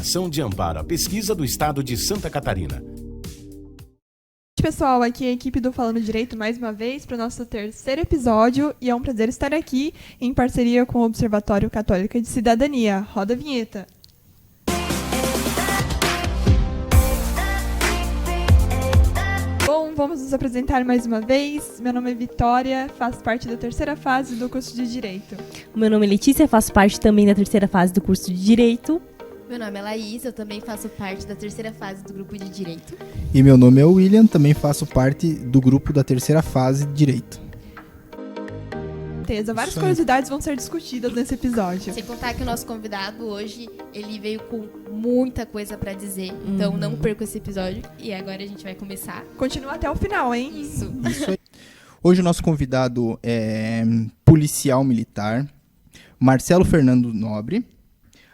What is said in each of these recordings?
Ação de Amparo à Pesquisa do Estado de Santa Catarina. Pessoal, aqui é a equipe do Falando Direito mais uma vez para o nosso terceiro episódio e é um prazer estar aqui em parceria com o Observatório Católico de Cidadania. Roda a vinheta. Bom, vamos nos apresentar mais uma vez. Meu nome é Vitória, faço parte da terceira fase do curso de Direito. Meu nome é Letícia, faço parte também da terceira fase do curso de Direito. Meu nome é Laís, eu também faço parte da terceira fase do grupo de Direito. E meu nome é William, também faço parte do grupo da terceira fase de Direito. Várias curiosidades vão ser discutidas nesse episódio. Sem contar que o nosso convidado hoje, ele veio com muita coisa pra dizer, então não perca esse episódio. E agora a gente vai começar. Continua até o final, hein? Isso aí. Hoje o nosso convidado é policial militar, Marcelo Fernando Nobre.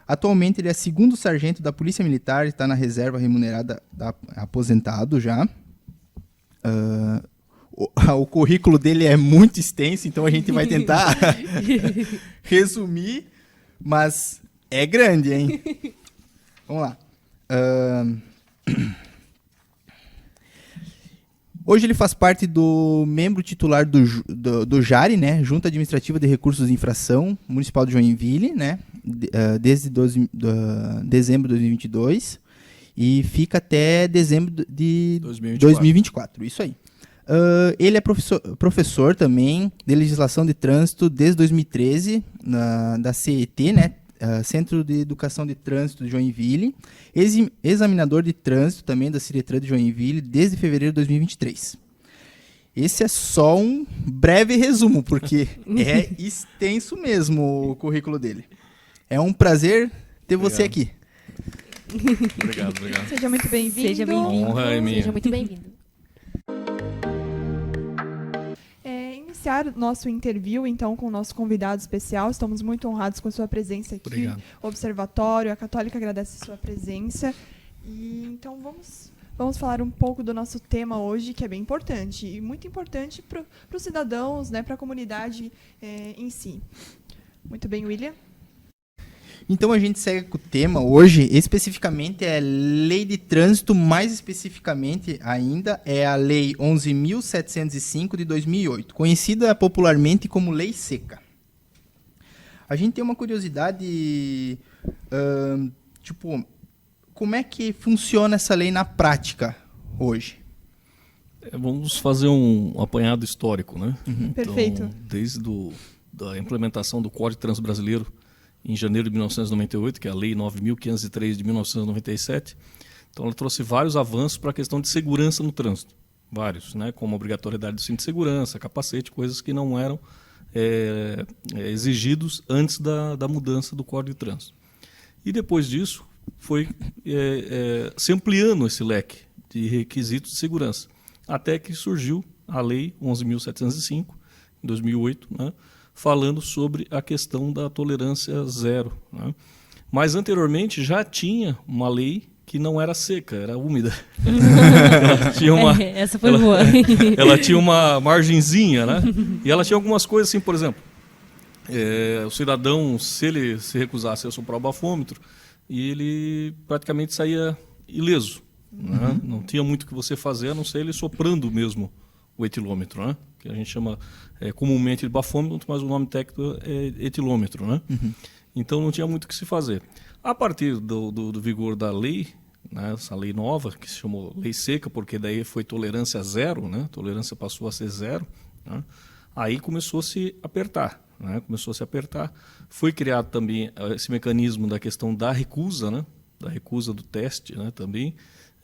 Atualmente ele é segundo sargento da Polícia Militar, está na reserva remunerada, aposentado já. O currículo dele é muito extenso, então a gente vai tentar resumir, mas é grande, hein? Vamos lá. Hoje ele faz parte do membro titular do JARE, né? Junta Administrativa de Recursos de Infração Municipal de Joinville, né? Desde dezembro de 2022 e fica até dezembro de 2024. Isso aí. Ele é professor também de Legislação de Trânsito desde 2013 da CET, né? Centro de Educação de Trânsito de Joinville, examinador de trânsito também da Ciretran de Joinville desde fevereiro de 2023. Esse é só um breve resumo, porque é extenso mesmo o currículo dele. É um prazer ter você aqui. Obrigado. Seja muito bem-vindo. Seja bem-vindo. Honra é minha. Seja muito bem-vindo. Iniciar nosso interview, então, com o nosso convidado especial. Estamos muito honrados com a sua presença aqui. Obrigado. O Observatório, a Católica agradece a sua presença. E, então, vamos falar um pouco do nosso tema hoje, que é bem importante. E muito importante para os cidadãos, né, para a comunidade em si. Muito bem, William. Então a gente segue com o tema hoje, especificamente é Lei de Trânsito, mais especificamente ainda é a Lei 11.705 de 2008, conhecida popularmente como Lei Seca. A gente tem uma curiosidade, como é que funciona essa lei na prática hoje? Vamos fazer um apanhado histórico, né? Uhum. Perfeito. Então, desde a implementação do Código de Trânsito Brasileiro, em janeiro de 1998, que é a Lei 9.503 de 1997. Então, ela trouxe vários avanços para a questão de segurança no trânsito. Vários, né? Como a obrigatoriedade do cinto de segurança, capacete, coisas que não eram exigidos antes da mudança do Código de Trânsito. E depois disso, foi se ampliando esse leque de requisitos de segurança, até que surgiu a Lei 11.705, em 2008, né? Falando sobre a questão da tolerância zero, né? Mas anteriormente já tinha uma lei que não era seca, era úmida. Ela tinha essa foi boa. Ela tinha uma margenzinha, né? E ela tinha algumas coisas assim, por exemplo, o cidadão, se ele se recusasse a soprar o bafômetro, e ele praticamente saía ileso, né? Não tinha muito o que você fazer, a não ser ele soprando mesmo o etilômetro, né? Que a gente chama comumente de bafômetro, mas o nome técnico é etilômetro, né? Então não tinha muito o que se fazer. A partir do vigor da lei, né, essa lei nova, que se chamou Lei Seca, porque daí foi tolerância zero, né? Tolerância passou a ser zero, né? Aí começou a se apertar, né? Foi criado também esse mecanismo da questão da recusa, né? Da recusa do teste, né? Também.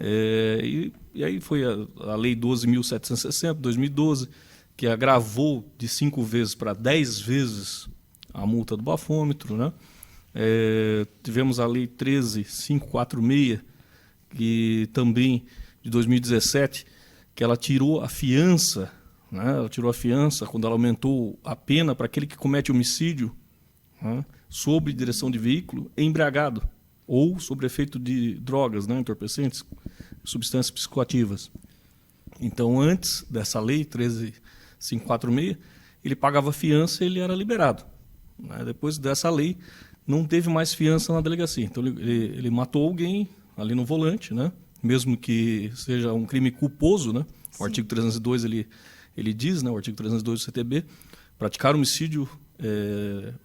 E aí foi a Lei 12.760, 2012, que agravou de 5 vezes para 10 vezes a multa do bafômetro, né? Tivemos a Lei 13.546, que também, de 2017, que ela tirou a fiança, né? Ela tirou a fiança quando ela aumentou a pena para aquele que comete homicídio, né? Sob direção de veículo embriagado ou sob efeito de drogas, né? Entorpecentes, substâncias psicoativas. Então, antes dessa lei 13.546, ele pagava fiança e ele era liberado, né? Depois dessa lei, não teve mais fiança na delegacia. Então ele matou alguém ali no volante, né? Mesmo que seja um crime culposo, né? O artigo 302 ele diz, né? O artigo 302 do CTB, praticar homicídio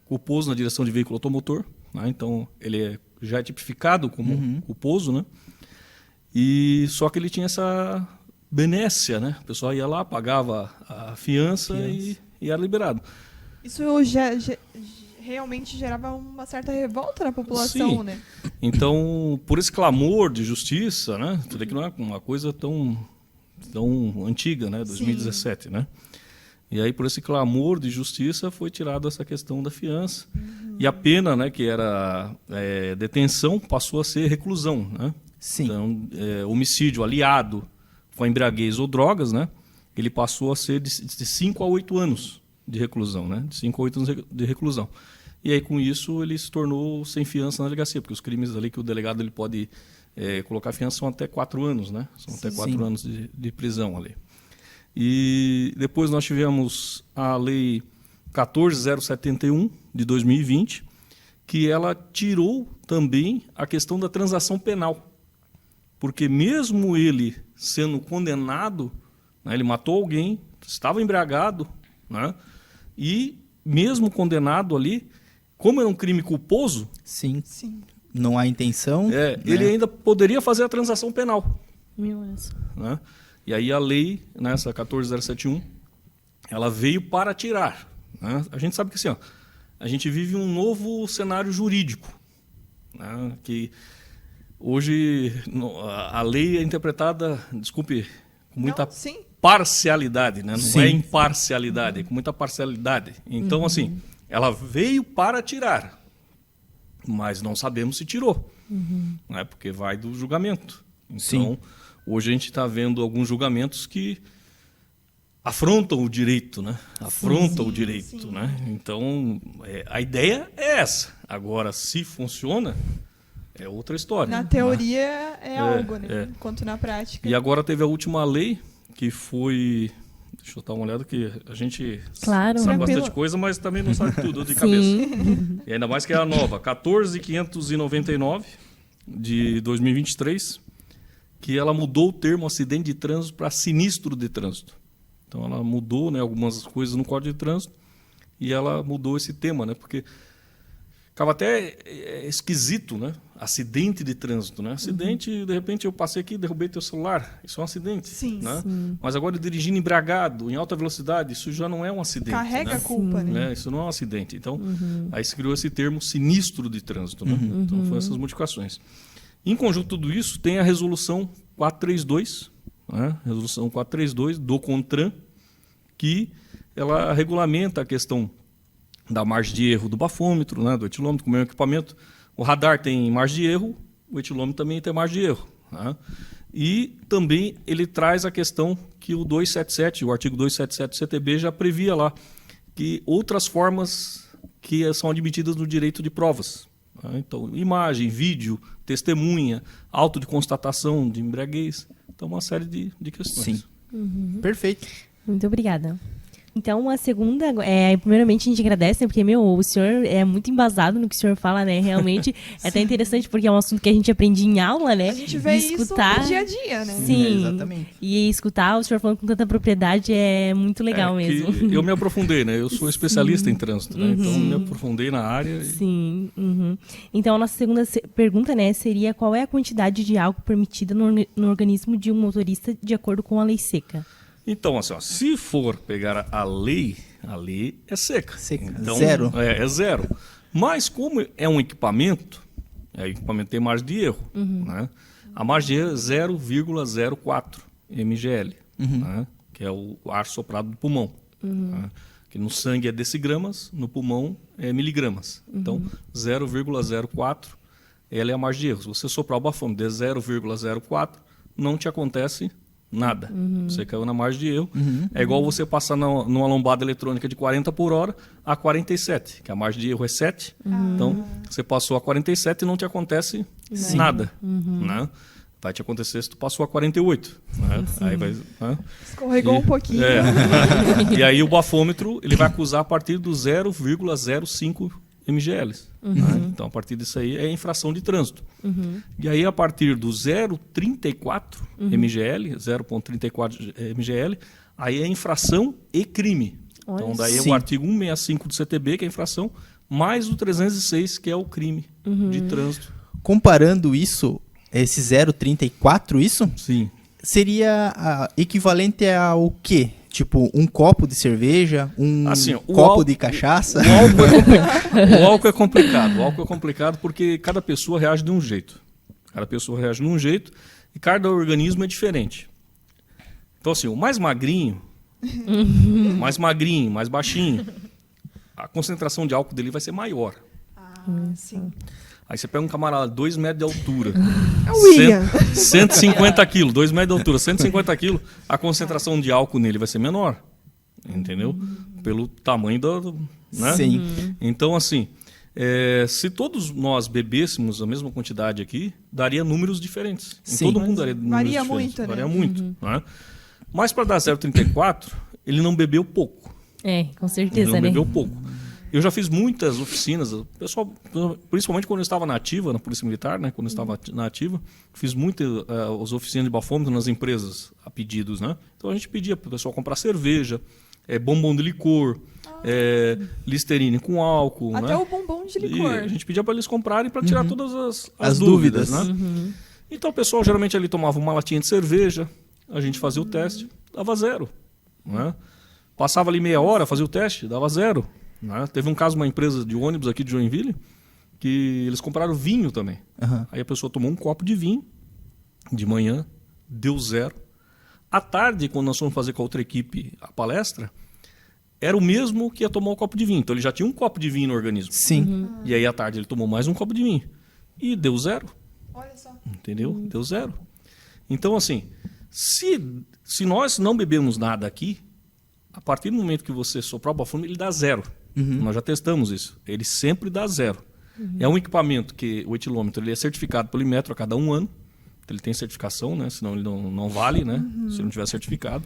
culposo na direção de veículo automotor, né? Então ele já é tipificado como culposo, né? E só que ele tinha essa benécia, né? O pessoal ia lá, pagava a fiança. E era liberado. Isso realmente gerava uma certa revolta na população, Sim. né? Então, por esse clamor de justiça, né? Tudo que não é uma coisa tão antiga, né? 2017, Sim. né? E aí, por esse clamor de justiça, foi tirada essa questão da fiança. E a pena, né? Que era detenção, passou a ser reclusão, né? Sim. Então, homicídio aliado com a embriaguez ou drogas, né? Ele passou a ser de 5 a 8 anos de reclusão, né? De 5 a 8 anos de reclusão. E aí, com isso, ele se tornou sem fiança na delegacia, porque os crimes ali que o delegado ele pode colocar fiança são até 4 anos, né? São até 4 anos de prisão ali. E depois nós tivemos a Lei 14.071, de 2020, que ela tirou também a questão da transação penal. Porque mesmo ele sendo condenado, né, ele matou alguém, estava embriagado, né, e mesmo condenado ali, como era um crime culposo, Sim. Não há intenção. Né? ele ainda poderia fazer a transação penal. Meu Deus. Né? E aí a lei, né, essa 14.071, ela veio para tirar. Né? A gente sabe que assim, a gente vive um novo cenário jurídico, né, que hoje a lei é interpretada, desculpe, com muita parcialidade, né? Não é imparcialidade, é com muita parcialidade. Então, assim, ela veio para tirar, mas não sabemos se tirou, né? Porque vai do julgamento. Então, hoje a gente está vendo alguns julgamentos que afrontam o direito, né? Afrontam o direito, né? Então, a ideia é essa. Agora, se funciona, é outra história. Na teoria é algo, né? Enquanto na prática. E agora teve a última lei, que foi... Deixa eu dar uma olhada, que a gente sabe bastante coisa, mas também não sabe tudo de cabeça. E ainda mais que é a nova, 14.599, de 2023, que ela mudou o termo acidente de trânsito para sinistro de trânsito. Então ela mudou, né, algumas coisas no Código de Trânsito e ela mudou esse tema, né? Porque ficava até esquisito, né? Acidente de trânsito, né? Acidente, de repente eu passei aqui e derrubei teu celular. Isso é um acidente. Né? Mas agora dirigindo embriagado, em alta velocidade, isso já não é um acidente. Carrega né? a culpa, né? Isso não é um acidente. Então, aí se criou esse termo sinistro de trânsito, né? Então, foram essas modificações. Em conjunto tudo isso, tem a resolução 432, né? Resolução 432 do CONTRAN, que ela regulamenta a questão da margem de erro do bafômetro, né? Do etilômetro, com o meu equipamento. O radar tem margem de erro, o etilômetro também tem margem de erro. Né? E também ele traz a questão que o 277, o artigo 277 do CTB já previa lá, que outras formas que são admitidas no direito de provas. Né? Então, imagem, vídeo, testemunha, auto de constatação de embriaguez. Então, uma série de questões. Sim. Perfeito. Muito obrigada. Então, a segunda, primeiramente a gente agradece, né, porque, o senhor é muito embasado no que o senhor fala, né, realmente é até interessante, porque é um assunto que a gente aprende em aula, né. A gente vê escutar... isso no dia a dia, né. Sim, exatamente. E escutar o senhor falando com tanta propriedade é muito legal mesmo. Eu me aprofundei, né, eu sou especialista em trânsito, né, então me aprofundei na área. Sim. Então, a nossa segunda pergunta, né, seria qual é a quantidade de álcool permitida no organismo de um motorista de acordo com a lei seca? Então, assim, se for pegar a lei é seca. Então, zero. É zero. Mas como é um equipamento, o equipamento tem margem de erro. Né? A margem de erro é 0,04 mgl, né? Que é o ar soprado do pulmão. Né? Que no sangue é decigramas, no pulmão é miligramas. Então, 0,04 ela é a margem de erro. Se você soprar o bafômetro de 0,04, não te acontece nada. Você caiu na margem de erro. É igual você passar numa lombada eletrônica de 40 por hora a 47, que a margem de erro é 7. Então, você passou a 47 e não te acontece nada. Né? Vai te acontecer se tu passou a 48. Né? Aí vai, né? Escorregou um pouquinho. E aí o bafômetro ele vai acusar a partir do 0,05 mgl. Né? Então, a partir disso aí é infração de trânsito. E aí, a partir do 0,34 mgl, 0,34 mgl, aí é infração e crime. Olha. Então, daí é Sim. o artigo 165 do CTB, que é a infração, mais o 306, que é o crime de trânsito. Comparando isso, esse 0,34, isso Sim. seria equivalente ao quê? Tipo, um copo de cerveja, um Assim, o copo álcool- de cachaça? O álcool é complicado. O álcool é complicado porque cada pessoa reage de um jeito. Cada pessoa reage de um jeito e cada organismo é diferente. Então, assim, o mais magrinho, mais baixinho, a concentração de álcool dele vai ser maior. Sim. Aí você pega um camarada 2 metros de altura, É o William. 150 quilos, 2 metros de altura, 150 quilos, a concentração de álcool nele vai ser menor. Entendeu? Pelo tamanho né? Sim. Então, assim, se todos nós bebêssemos a mesma quantidade aqui, daria números diferentes. Em Sim. todo mundo daria números Varia diferentes. muito, né? Varia muito. Né? Mas para dar 0,34, ele não bebeu pouco. Com Ele certeza, não né? bebeu pouco. Eu já fiz muitas oficinas, o pessoal, principalmente quando eu estava na ativa, na Polícia Militar, né, quando eu estava na ativa, fiz muitas as oficinas de bafômetro nas empresas a pedidos, né? Então a gente pedia para o pessoal comprar cerveja, bombom de licor, Listerine com álcool, Até né? o bombom de E licor. a gente pedia para eles comprarem para tirar todas As dúvidas, dúvidas. né? Então o pessoal geralmente ali tomava uma latinha de cerveja, a gente fazia o teste, dava 0, né? Passava ali meia hora, fazia o teste, dava 0. Né? Teve um caso, uma empresa de ônibus aqui de Joinville, que eles compraram vinho também. Aham. Aí a pessoa tomou um copo de vinho de manhã, deu 0. À tarde, quando nós fomos fazer com a outra equipe a palestra, era o mesmo que ia tomar um copo de vinho. Então ele já tinha um copo de vinho no organismo. Sim. E aí à tarde ele tomou mais um copo de vinho. E deu 0. Olha só. Entendeu? Deu 0. Então, assim, se nós não bebemos nada aqui, a partir do momento que você soprar o bafômetro, ele dá 0. Nós já testamos isso. Ele sempre dá 0. É um equipamento que o etilômetro ele é certificado pelo Inmetro a cada 1 ano. Então, ele tem certificação, né? Senão ele não vale, né? Se não tiver certificado.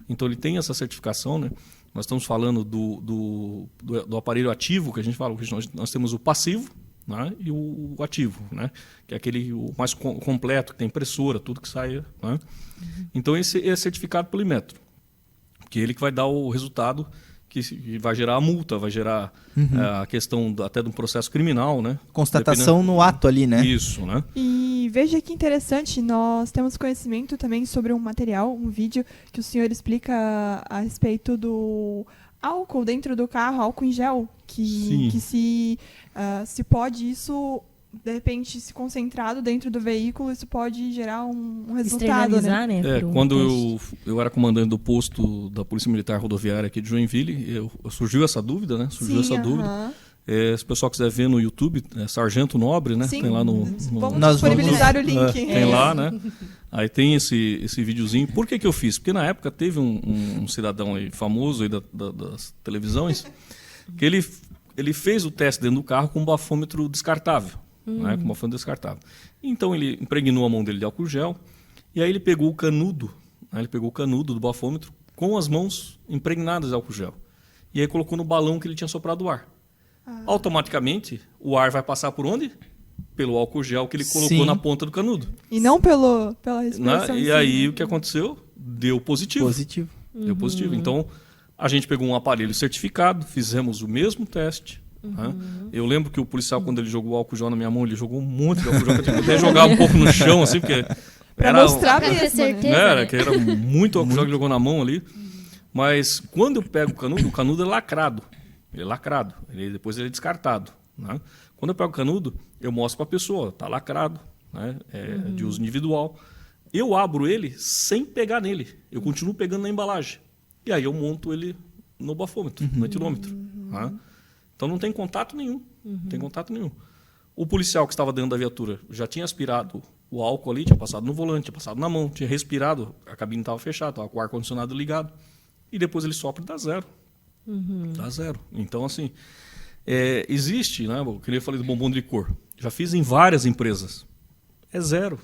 Então ele tem essa certificação, né? Nós estamos falando do aparelho ativo, que a gente fala, que nós temos o passivo, né? E o ativo, né? Que é aquele o mais completo, que tem impressora, tudo que sai. Né? Então esse é certificado pelo Inmetro, que é ele que vai dar o resultado que vai gerar a multa, vai gerar a questão até de um processo criminal, né? Constatação no ato ali, né? Isso, né? E veja que interessante, nós temos conhecimento também sobre um material, um vídeo que o senhor explica a respeito do álcool dentro do carro, álcool em gel, que se pode isso, de repente, se concentrado dentro do veículo, isso pode gerar um resultado, Externalizar, né? por um Quando teste. eu era comandante do posto da Polícia Militar Rodoviária aqui de Joinville, surgiu essa dúvida, né? Surgiu essa dúvida. aham. Se o pessoal quiser ver no YouTube, Sargento Nobre, né? Sim, Tem lá no vamos Nós disponibilizar o link. tem lá, né? Aí tem esse videozinho. Por que eu fiz? Porque na época teve um cidadão aí famoso aí das televisões que ele fez o teste dentro do carro com um bafômetro descartável. Né, com uma fã descartável. Então ele impregnou a mão dele de álcool gel e aí ele pegou o canudo, né, do bafômetro com as mãos impregnadas de álcool gel. E aí colocou no balão que ele tinha soprado o ar. Automaticamente, o ar vai passar por onde? Pelo álcool gel que ele colocou Sim. na ponta do canudo. E não pela Né? respiração. E em si, aí né? o que aconteceu? Deu positivo. Positivo. Deu positivo. Então, a gente pegou um aparelho certificado, fizemos o mesmo teste. Né? Eu lembro que o policial, quando ele jogou o álcool gel na minha mão, ele jogou um monte de álcool gel, que eu até jogar um pouco no chão, assim, porque Pra era, mostrar Pra ter mesmo, né? certeza. era, que era muito álcool gel que ele jogou na mão ali. Mas quando eu pego o canudo é lacrado. Ele é lacrado. Depois ele é descartado. Né? Quando eu pego o canudo, eu mostro para a pessoa, tá lacrado, né? De uso individual. Eu abro ele sem pegar nele. Eu continuo pegando na embalagem. E aí eu monto ele no bafômetro, no etilômetro. Né? Então não tem contato nenhum. Não tem contato nenhum. O policial que estava dentro da viatura já tinha aspirado o álcool ali, tinha passado no volante, tinha passado na mão, tinha respirado, a cabine estava fechada, estava com o ar-condicionado ligado. E depois ele sopra e dá 0. Dá 0. Então, assim, existe, né? Eu queria falar do bombom de licor. Já fiz em várias empresas. É 0.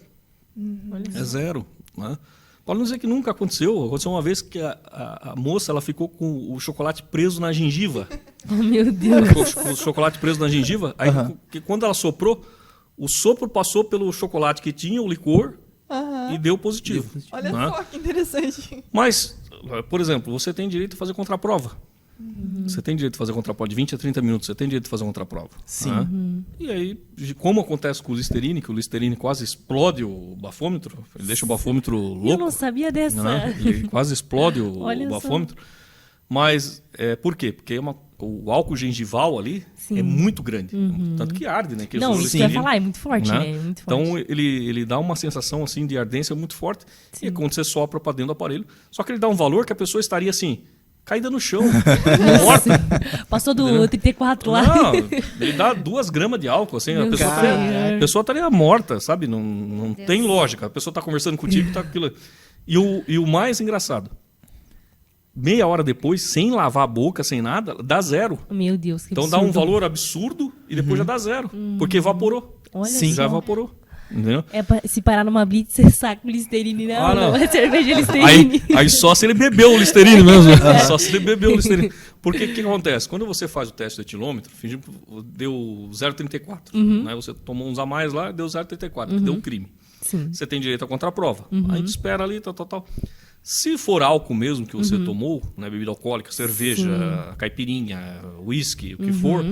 É 0. Né? Pode não dizer que nunca aconteceu. Aconteceu uma vez que a moça ela ficou com o chocolate preso na gengiva. Oh, meu Deus. Com o chocolate preso na gengiva. Aí, que quando ela soprou, o sopro passou pelo chocolate que tinha o licor e deu positivo. Olha né? só que interessante. Mas, por exemplo, você tem direito a fazer contraprova. Você tem direito a fazer contraprova de 20 a 30 minutos, você tem direito a fazer contraprova. Sim. Né? E aí, como acontece com o Listerine, que o Listerine quase explode o bafômetro, ele deixa o bafômetro louco. Eu não sabia dessa. Né? Ele quase explode o Olha só. bafômetro. Mas por quê? Porque o álcool gengival ali Sim. é muito grande. Tanto que arde, né? Que Não, o isso que eu ia Listerine, falar, é muito forte, né? né? Muito forte. Então ele dá uma sensação assim de ardência muito forte. E é quando você sopra para dentro do aparelho. Só que ele dá um valor que a pessoa estaria assim, caída no chão, morta. Passou do 34 lá. Não, ele dá 2 gramas de álcool, assim, a Meu pessoa, Deus. a pessoa estaria morta, sabe? Não tem lógica. A pessoa está conversando contigo e tá aquilo. E o mais engraçado, meia hora depois, sem lavar a boca, sem nada, dá 0. Meu Deus, que Então dá absurdo. um valor absurdo e depois já dá 0. Porque evaporou. Olha Sim, só. já evaporou. Entendeu? Se parar numa blitz, você saca o Listerine. Não, é cerveja Listerine. Aí só se ele bebeu o Listerine mesmo. Só se ele bebeu o Listerine. Porque o que acontece? Quando você faz o teste do etilômetro, deu 0,34. Né? Você tomou uns a mais lá, deu 0,34, que deu um crime. Sim. Você tem direito à contraprova. Aí a gente espera ali, tal. Se for álcool mesmo que você tomou, né, bebida alcoólica, cerveja, caipirinha, uísque, o que for,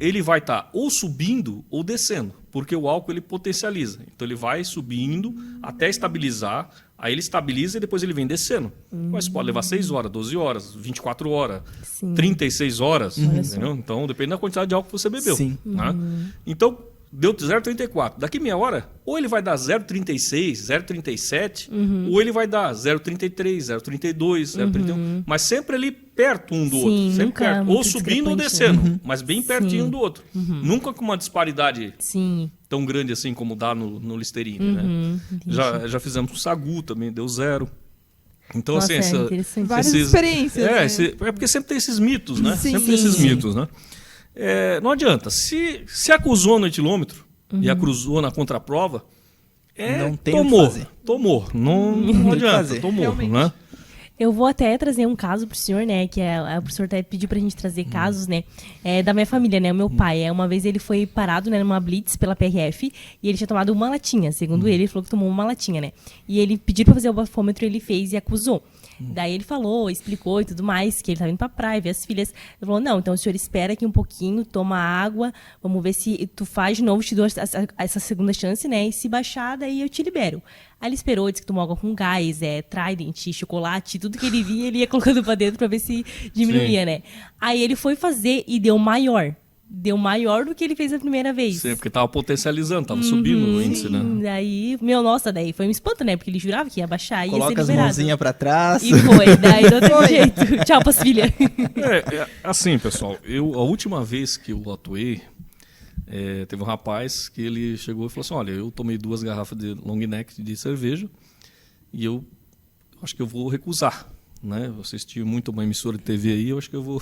ele vai estar ou subindo ou descendo, porque o álcool ele potencializa. Então ele vai subindo até estabilizar, aí ele estabiliza e depois ele vem descendo. Mas pode levar 6 horas, 12 horas, 24 horas, Sim. 36 horas, entendeu? Então depende da quantidade de álcool que você bebeu. Sim. Né? Então deu 0,34. Daqui meia hora, ou ele vai dar 0,36, 0,37, ou ele vai dar 0,33, 0,32, 0,31. Mas sempre ali perto um do Sim, outro. Sempre nunca perto. Ou muito subindo ou discrepante, descendo. Mas bem pertinho um do outro. Nunca com uma disparidade Sim. tão grande assim como dá no Listerine. Né? Já fizemos com Sagu também, deu 0. Então, Nossa, assim, é interessante. Várias experiências. né? é porque sempre tem esses mitos, né? Sim. Sempre tem esses Sim. mitos, né? Não adianta. Se acusou no etilômetro e acusou na contraprova, Não tem o que tomou. fazer. Tomou. Não tem o que adianta. fazer. Tomou, Realmente. né? Eu vou até trazer um caso pro senhor, né? Que o professor até pediu pra gente trazer casos, né? Da minha família, né? O meu pai. Uma vez ele foi parado, né, numa blitz pela PRF e ele tinha tomado uma latinha. Segundo ele falou que tomou uma latinha, né? E ele pediu pra fazer o bafômetro, ele fez e acusou. Daí ele falou, explicou e tudo mais, que ele estava indo pra praia, ver as filhas. Ele falou, não, então o senhor espera aqui um pouquinho, toma água, vamos ver se tu faz de novo, te dou essa segunda chance, né? E se baixar, daí eu te libero. Aí ele esperou, disse que tomou água com gás, Trident, chocolate, tudo que ele via, ele ia colocando pra dentro pra ver se diminuía, né? Aí ele foi fazer e deu maior. Deu maior do que ele fez a primeira vez. Sim, porque tava potencializando, tava subindo o índice, né? Daí, daí foi um espanto, né? Porque ele jurava que ia baixar e ia ser Coloca as liberado. mãozinhas pra trás. E foi, daí não teve jeito. Tchau pras filhas. Assim, pessoal, a última vez que eu atuei, teve um rapaz que ele chegou e falou assim, olha, eu tomei 2 garrafas de long neck de cerveja e eu acho que eu vou recusar. Né? Eu assisti muito uma emissora de TV aí, eu acho que eu vou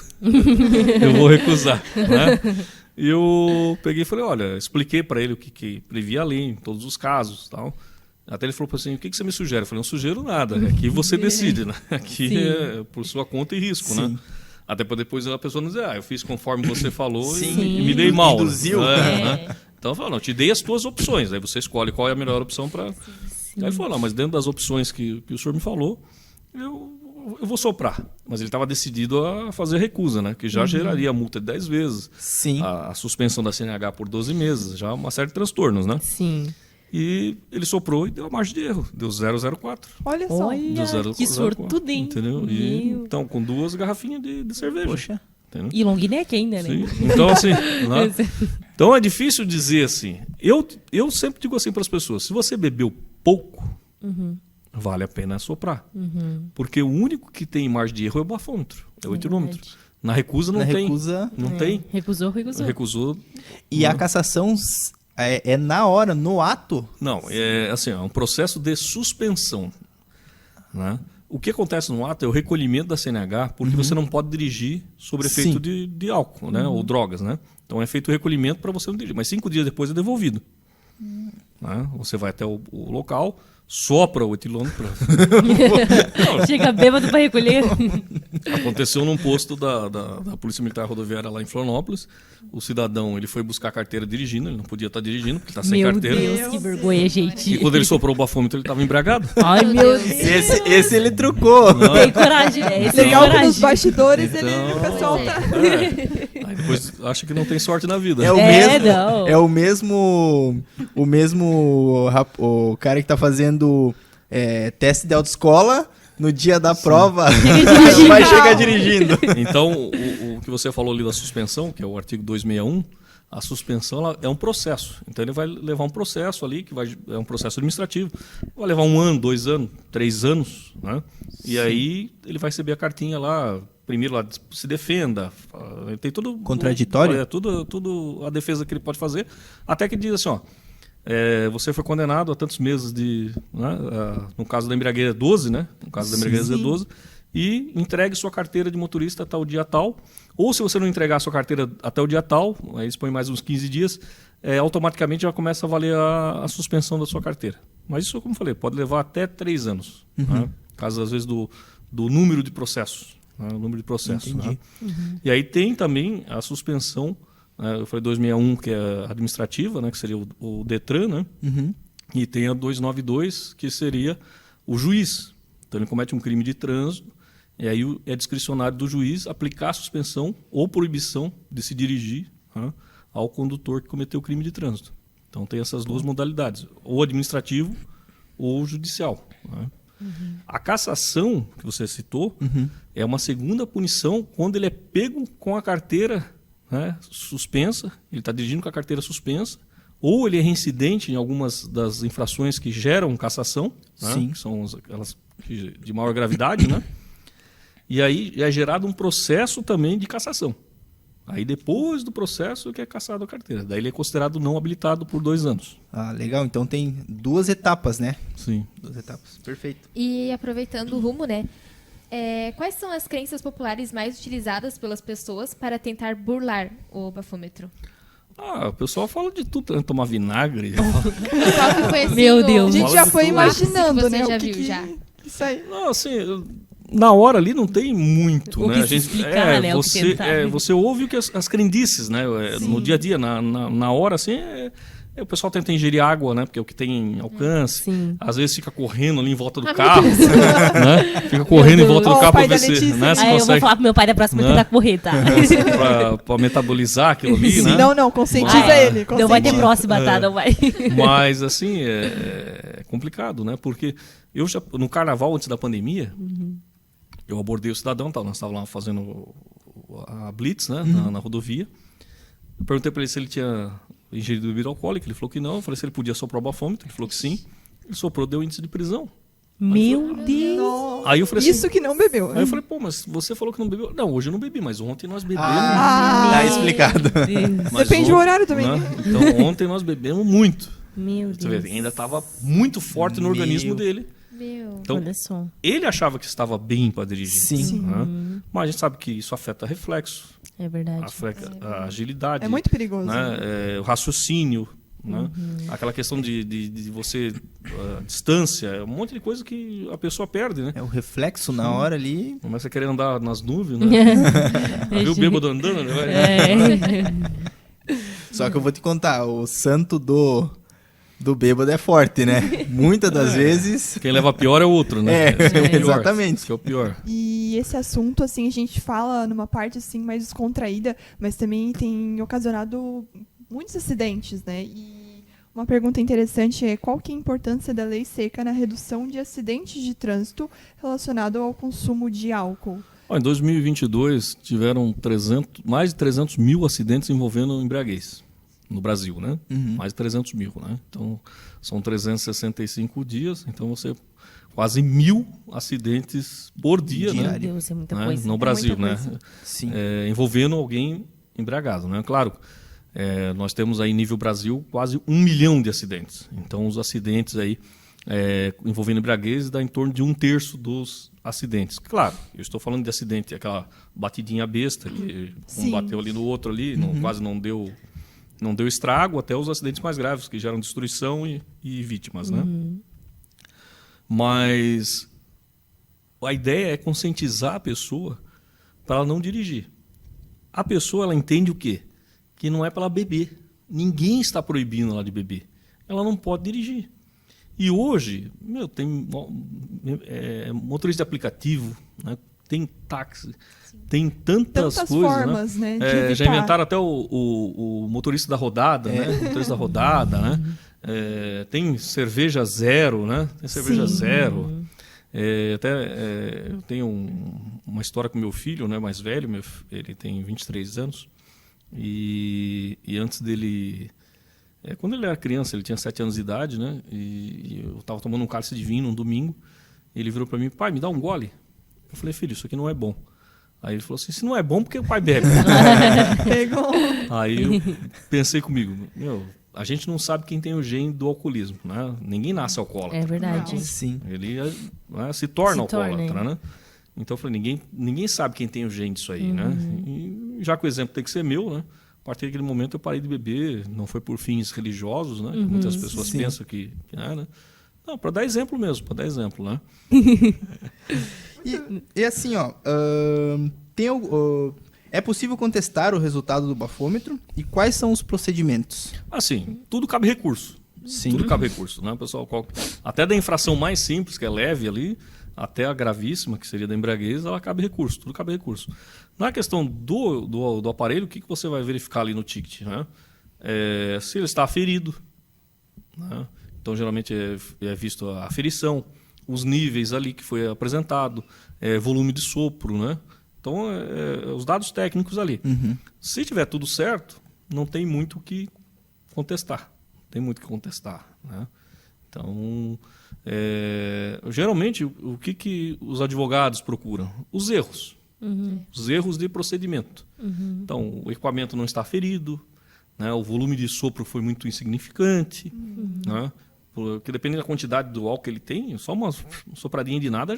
recusar. Né? E eu peguei e falei, olha, expliquei para ele o que previa a lei em todos os casos, tal. Até ele falou assim, o que você me sugere? Eu falei, não sugiro nada, aqui você decide, né? Aqui Sim. é por sua conta e risco, Sim. né? Até para depois a pessoa não dizer, eu fiz conforme você falou Sim. e me dei mal. Induziu. Né? Então eu falei, não, te dei as tuas opções, aí você escolhe qual é a melhor opção para... Aí ele falou, não, mas dentro das opções que o senhor me falou, eu vou soprar. Mas ele estava decidido a fazer recusa, né? Que já geraria a multa de 10 vezes. Sim. A suspensão da CNH por 12 meses. Já uma série de transtornos, né? Sim. E ele soprou e deu a margem de erro. Deu 0,04. Olha só. Olha, Deu 0,04. que sortudo, hein? Entendeu? Então, com 2 garrafinhas de cerveja. Poxa. Entendeu? E long neck ainda, né? Sim. Então, assim... né? Então, é difícil dizer assim. Eu sempre digo assim para as pessoas. Se você bebeu pouco... Vale a pena soprar. Porque o único que tem margem de erro é o bafômetro, é o etilômetro. Na recusa não Na tem. recusa- Não tem. Recusou. Recusou. E a cassação é na hora, no ato. Não, é assim, é um processo de suspensão. Né? O que acontece no ato é o recolhimento da CNH, porque você não pode dirigir sob efeito de álcool, né? Ou drogas. Né? Então é feito o recolhimento para você não dirigir. Mas 5 dias depois é devolvido. Né? Você vai até o local, sopra o etilômetro. Chega bêbado pra recolher. Aconteceu num posto da Polícia Militar Rodoviária lá em Florianópolis. O cidadão, ele foi buscar a carteira dirigindo, ele não podia estar dirigindo porque está sem Meu carteira. Deus, que vergonha, gente. E quando ele soprou o bafômetro, ele estava embragado. Ai, meu Deus. Esse ele trucou. Tem coragem, né? Esse Legal tem que nos coragem. bastidores Então, o pessoal tá. Aí depois acha que não tem sorte na vida. É o É, mesmo. não. É o mesmo o cara que tá fazendo teste de autoescola no dia da prova vai chegar dirigindo. Então, o que você falou ali da suspensão, que é o artigo 261, a suspensão ela é um processo. Então, ele vai levar um processo ali, é um processo administrativo. Vai levar 1 ano, 2 anos, 3 anos. Né? E aí, ele vai receber a cartinha lá, primeiro lá, se defenda. Tem tudo... Contraditório? Tudo a defesa que ele pode fazer. Até que diz assim, ó, você foi condenado a tantos meses de... Né, no caso da embriaguez é 12, né? No caso da embriaguez é 12. E entregue sua carteira de motorista até o dia tal. Ou se você não entregar a sua carteira até o dia tal, aí expõe mais uns 15 dias, automaticamente já começa a valer a suspensão da sua carteira. Mas isso, como eu falei, pode levar até 3 anos. Né? Caso, às vezes, do número de processos. Né? O número de processos. Né? E aí tem também a suspensão, eu falei 261, que é administrativa, né? Que seria o DETRAN, né? E tem a 292, que seria o juiz. Então ele comete um crime de trânsito, e aí é discricionário do juiz aplicar a suspensão ou proibição de se dirigir, né, ao condutor que cometeu o crime de trânsito. Então tem essas duas modalidades, ou administrativo ou judicial. Né? A cassação, que você citou, é uma segunda punição quando ele é pego com a carteira, né, suspensa, ele está dirigindo com a carteira suspensa, ou ele é reincidente em algumas das infrações que geram cassação, né, que são aquelas de maior gravidade, né? E aí é gerado um processo também de cassação. Aí depois do processo que é cassado a carteira. Daí ele é considerado não habilitado por 2 anos. Ah, legal. Então tem 2 etapas, né? Sim. 2 etapas. Perfeito. E aproveitando o rumo, né? Quais são as crenças populares mais utilizadas pelas pessoas para tentar burlar o bafômetro? O pessoal fala de tudo, né? Tomar vinagre. Qual que foi, assim, Meu o- Deus. A gente já de foi tudo. imaginando, Você né? já o que viu, que... já? Isso aí. Não, assim, na hora ali não tem muito, O né? que A se gente, explicar, né? O que você, tentar. você ouve o que as crendices, né? No dia a dia, na hora, assim, o pessoal tenta ingerir água, né? Porque é o que tem alcance. Sim. Às vezes fica correndo ali em volta do carro, né? Fica correndo em volta do Ó, o carro pai para da ver se, Letícia. né, se Aí eu vou consegue, falar pro meu pai da próxima Né? tentar correr, tá? pra metabolizar aquilo ali, né? Não, conscientiza Mas- ele. Não vai ter conscientiza. próxima, tá? Não vai. Mas, assim, é complicado, né? Porque eu já, no carnaval, antes da pandemia, eu abordei o cidadão, nós estávamos lá fazendo a blitz, né? Na rodovia. Eu perguntei para ele se ele tinha ingerido bebida alcoólica, ele falou que não. Eu falei se ele podia soprar o bafômetro, ele falou que sim. Ele soprou, deu índice de prisão. Meu Deus. Nossa. Aí eu falei assim, Isso que não bebeu. Aí eu falei, pô, mas você falou que não bebeu. Não, hoje eu não bebi, mas ontem nós bebemos. Tá explicado. Mas Depende do horário também. né? Então ontem nós bebemos muito. Meu Você vê, Deus. ainda estava muito forte no Meu. organismo dele. Meu. Então, Olha só. ele achava que estava bem para dirigir. Sim. Né? Mas a gente sabe que isso afeta reflexo, É verdade. afeta a agilidade, É muito perigoso. né? O raciocínio, né? Aquela questão de você, distância, um monte de coisa que a pessoa perde, né? É o reflexo na hora ali. Começa a querer andar nas nuvens, né? Viu o bêbado andando, né? Só que eu vou te contar, o santo do bêbado é forte, né? Muitas das vezes. Quem leva pior é o outro, né? É, Esse que o pior, exatamente. esse que é o pior. E esse assunto, assim, a gente fala numa parte, assim, mais descontraída, mas também tem ocasionado muitos acidentes, né? E uma pergunta interessante é qual que é a importância da lei seca na redução de acidentes de trânsito relacionado ao consumo de álcool? Em 2022, tiveram mais de 300 mil acidentes envolvendo embriaguez no Brasil, né? Mais de 300 mil, né? Então, são 365 dias, então você quase 1.000 acidentes por dia, Meu né? Deus, é muita Né? coisa. No Brasil, muita né? coisa. Sim. Envolvendo alguém embriagado, né? Claro, nós temos aí nível Brasil quase 1 milhão de acidentes. Então, os acidentes aí envolvendo embriaguez dá em torno de 1/3 dos acidentes. Claro, eu estou falando de acidente, aquela batidinha besta que um Sim. bateu ali no outro ali, quase não deu Não deu estrago até os acidentes mais graves, que geram destruição e vítimas, né? Mas a ideia é conscientizar a pessoa para ela não dirigir. A pessoa, ela entende o quê? Que não é para ela beber. Ninguém está proibindo ela de beber. Ela não pode dirigir. E hoje, tem motorista de aplicativo, né? Tem táxi, tem tantas coisas, formas, né? De já evitar. inventaram até o motorista da rodada, né? O motorista da rodada, né? Tem cerveja zero, né? Tem cerveja zero. Eu tenho uma história com meu filho, né? Mais velho, ele tem 23 anos. E antes dele... quando ele era criança, ele tinha 7 anos de idade, né? E eu estava tomando um cálice de vinho num domingo. Ele virou para mim: pai, me dá um gole. Eu falei: filho, isso aqui não é bom. Aí ele falou assim: se não é bom, porque o pai bebe. Pegou. Aí eu pensei comigo: a gente não sabe quem tem o gene do alcoolismo, né? Ninguém nasce alcoólatra. É verdade. Sim. Ele se torna Se torna, alcoólatra, né? Então eu falei: ninguém sabe quem tem o gene disso aí, né? E já que o exemplo tem que ser meu, né? A partir daquele momento eu parei de beber. Não foi por fins religiosos, né? Muitas pessoas pensam que é, né? Não, para dar exemplo mesmo, né? E assim, ó, é possível contestar o resultado do bafômetro? E quais são os procedimentos? Assim, tudo cabe recurso. Sim. Tudo cabe recurso, né, pessoal? Até da infração mais simples, que é leve ali, até a gravíssima, que seria da embriaguez, ela cabe recurso, tudo cabe recurso. Na questão do aparelho, o que você vai verificar ali no ticket, né? Se ele está aferido, né? Então, geralmente é visto a aferição, os níveis ali que foi apresentado, volume de sopro, né? Então, os dados técnicos ali. Se tiver tudo certo, não tem muito o que contestar. Né? Então, geralmente, o que os advogados procuram? Os erros. Os erros de procedimento. Então, o equipamento não está aferido, né? O volume de sopro foi muito insignificante, né? Porque dependendo da quantidade do álcool que ele tem, só uma sopradinha de nada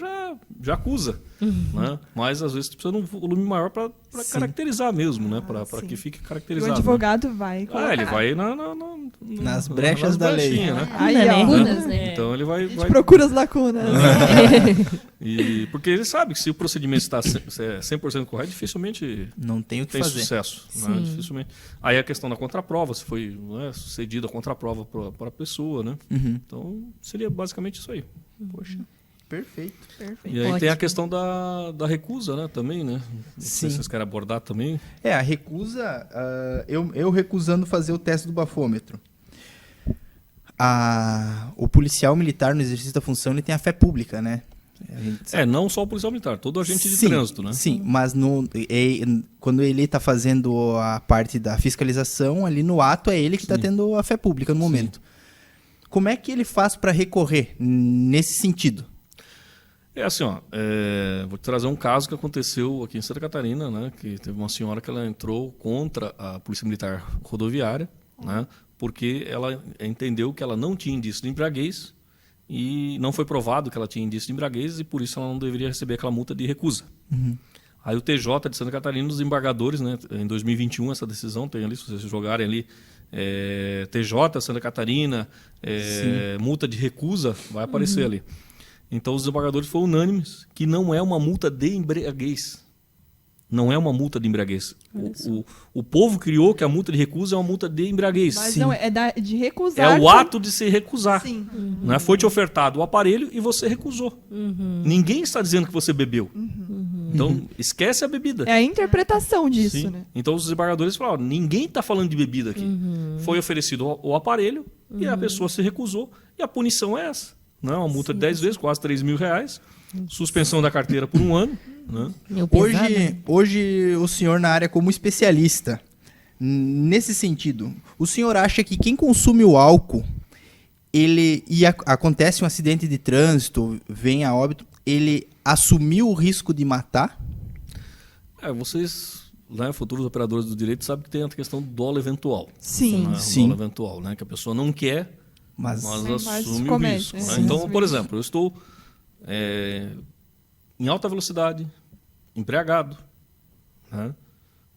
já acusa. Né? Mas às vezes precisa de um volume maior para caracterizar mesmo, né? Para que fique O caracterizado. advogado vai colocar. Ele vai Nas brechas da lei. Né? Aí, ó. Lacunas, né? Então ele vai... Procura as lacunas. Porque ele sabe que se o procedimento está 100% correto, dificilmente Não tem o que tem fazer. sucesso. Né? Dificilmente. Aí a questão da contraprova, se foi, né, cedida a contraprova para a pessoa, né? Então seria basicamente isso aí. Poxa, perfeito. E aí tem a questão da recusa, né? Também, né? Não sei se vocês querem abordar também. A recusa, eu recusando fazer o teste do bafômetro. O policial militar no exercício da função, ele tem a fé pública, né? Não só o policial militar, todo agente de Sim, trânsito, né? Sim, mas quando ele está fazendo a parte da fiscalização, ali no ato, é ele que está tendo a fé pública no momento. Como é que ele faz para recorrer nesse sentido? Assim, vou te trazer um caso que aconteceu aqui em Santa Catarina, né? Que teve uma senhora que ela entrou contra a Polícia Militar Rodoviária, né? Porque ela entendeu que ela não tinha indício de embriaguez e não foi provado que ela tinha indício de embriaguez e por isso ela não deveria receber aquela multa de recusa. Aí o TJ de Santa Catarina, os embargadores, né? Em 2021 essa decisão, tem ali, se vocês jogarem ali, TJ Santa Catarina, multa de recusa, vai aparecer ali. Então os desembargadores foram unânimes que não é uma multa de embriaguez. Não é uma multa de embriaguez. O povo criou que a multa de recusa é uma multa de embriaguez. Mas não, de recusar. É o ato de se recusar. Sim. Né? Foi te ofertado o aparelho e você recusou. Ninguém está dizendo que você bebeu. Então, esquece a bebida. É a interpretação disso, Sim. né? Então, os desembargadores falaram, ninguém está falando de bebida aqui. Foi oferecido o aparelho e a pessoa se recusou e a punição é essa. Né? Uma multa de 10 vezes, quase R$3.000. Suspensão da carteira por 1 ano. Né? Hoje, o senhor, na área como especialista, nesse sentido, o senhor acha que quem consome o álcool, acontece um acidente de trânsito, vem a óbito, ele assumiu o risco de matar? Vocês, né, futuros operadores do direito, sabem que tem a questão do dolo eventual. Sim. Né? Sim. O dolo eventual, né? Que a pessoa não quer, mas assume o comete, risco. né? Né? Sim. Então, por exemplo, eu estou em alta velocidade, embriagado, né?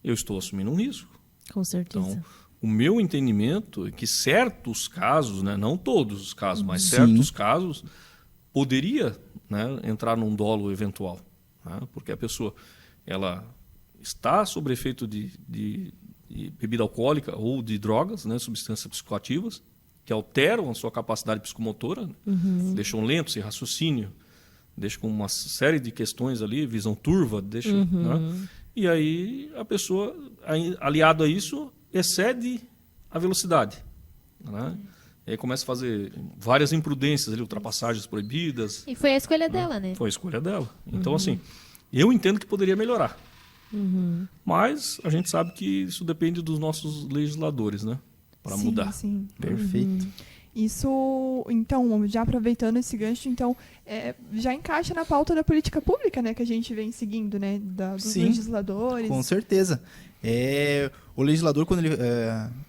Eu estou assumindo um risco. Com certeza. Então, o meu entendimento é que certos casos, né, não todos os casos, mas Sim. certos casos, poderia, né, entrar num dolo eventual. Né, porque a pessoa ela está sob efeito de bebida alcoólica ou de drogas, né, substâncias psicoativas, que alteram a sua capacidade psicomotora, né, deixam lento, sem raciocínio, deixam com uma série de questões ali, visão turva, deixam, né, e aí a pessoa, aliado a isso, excede a velocidade. Né, e aí começa a fazer várias imprudências, ali, ultrapassagens proibidas. E foi a escolha dela, né? Foi a escolha dela. Então, assim, eu entendo que poderia melhorar. Mas a gente sabe que isso depende dos nossos legisladores, né? Para Sim, mudar. Sim. Perfeito. Isso, então, já aproveitando esse gancho, então, já encaixa na pauta da política pública, né, que a gente vem seguindo, né, dos Sim, legisladores. Com certeza. O legislador, quando ele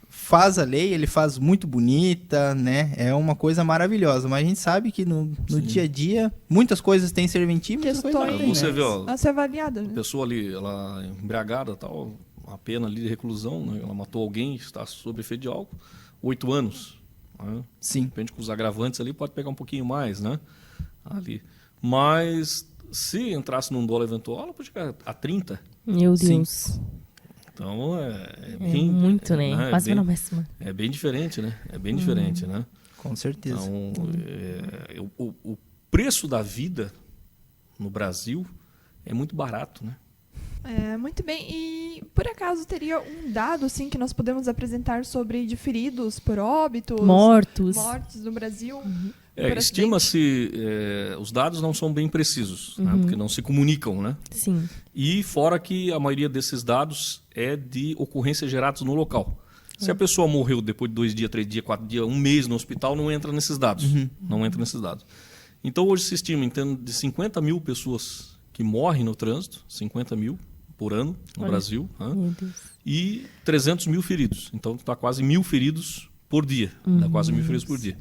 faz a lei, ele faz muito bonita, né? É uma coisa maravilhosa. Mas a gente sabe que no dia a dia, muitas coisas têm serventia, muitas coisas não Questões têm, Você né? vê, ó, a ser avaliada, a né? pessoa ali, ela embriagada, tal, uma pena ali de reclusão, né? Ela matou alguém, está sob efeito de álcool, 8 anos. Né? Sim. Depende com os agravantes ali, pode pegar um pouquinho mais, né? Ali. Mas se entrasse num dolo eventual, ela pode chegar a 30. Meu Sim. Deus. Então é É bem. muito, né? Quase bem, pela máxima. é bem diferente, né? É bem diferente, né? Com certeza. Então, o preço da vida no Brasil é muito barato, né? Muito bem. E, por acaso, teria um dado, assim, que nós podemos apresentar sobre de feridos por óbitos? Mortos. Mortes no Brasil? por acidente? Estima-se, os dados não são bem precisos, né? Porque não se comunicam, né? Sim. E fora que a maioria desses dados é de ocorrências geradas no local. Se a pessoa morreu depois de 2 dias, 3 dias, 4 dias, 1 mês no hospital, não entra nesses dados. Não entra nesses dados. Então, hoje se estima em torno de 50 mil pessoas que morrem no trânsito, 50 mil por ano no Brasil, né? Meu Deus. E 300 mil feridos. Então, está quase 1.000 feridos por dia. Dá quase 1.000 feridos por dia.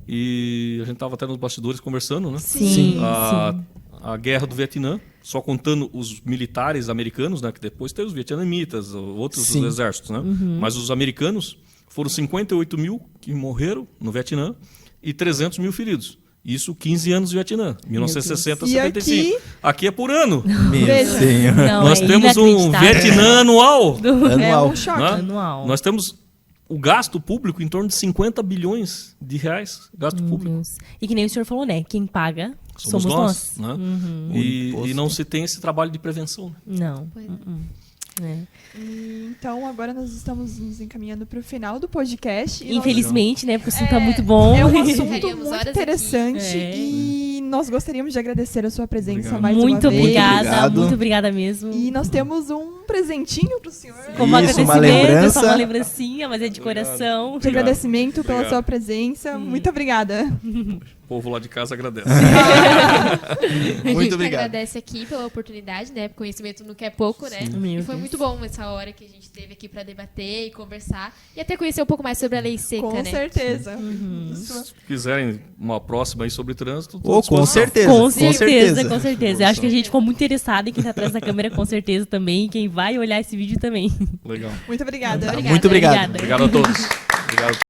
E a gente estava até nos bastidores conversando, né? Sim. A guerra do Vietnã, só contando os militares americanos, né, que depois tem os vietnamitas, outros Sim. exércitos, né? Mas os americanos foram 58 mil que morreram no Vietnã e 300 mil feridos. Isso 15 anos do Vietnã, 1960 a E 75. Aqui é por ano. Meu Veja. Senhor. Não, Nós é temos um inacreditável. Vietnã anual. É Anual. um choque. Né? Anual. Nós temos o gasto público em torno de 50 bilhões de reais. Gasto Meu público. Deus. E que nem o senhor falou, né? Quem paga Somos nós. Né? O imposto. E não se tem esse trabalho de prevenção. Né? Não. Pois É. E, então, agora nós estamos nos encaminhando para o final do podcast. E nós- Infelizmente, né? Porque o assunto tá muito bom. É um assunto Ficaríamos muito horas interessante aqui. É. e nós gostaríamos de agradecer a sua presença Obrigado. mais Muito uma vez. obrigada, obrigado. muito obrigada mesmo. E nós temos um presentinho para o senhor. Como Isso, uma agradecimento, lembrança. só uma lembrancinha, mas é de coração. De agradecimento pela Obrigado. sua presença. Muito obrigada. O povo lá de casa agradece. Muito obrigado. Agradece aqui pela oportunidade, né? Conhecimento nunca é pouco, né? Meu E foi Deus. muito bom essa hora que a gente teve aqui pra debater e conversar e até conhecer um pouco mais sobre a lei seca, Com né? certeza. Se quiserem uma próxima aí sobre trânsito, tô à Oh, com disposição. certeza. Com certeza, com certeza. Eu acho que a gente ficou muito interessado e quem tá atrás da câmera com certeza também. E quem vai olhar esse vídeo também. Legal. Muito obrigada. Obrigada. Muito obrigado. Obrigado a todos. Obrigado a todos.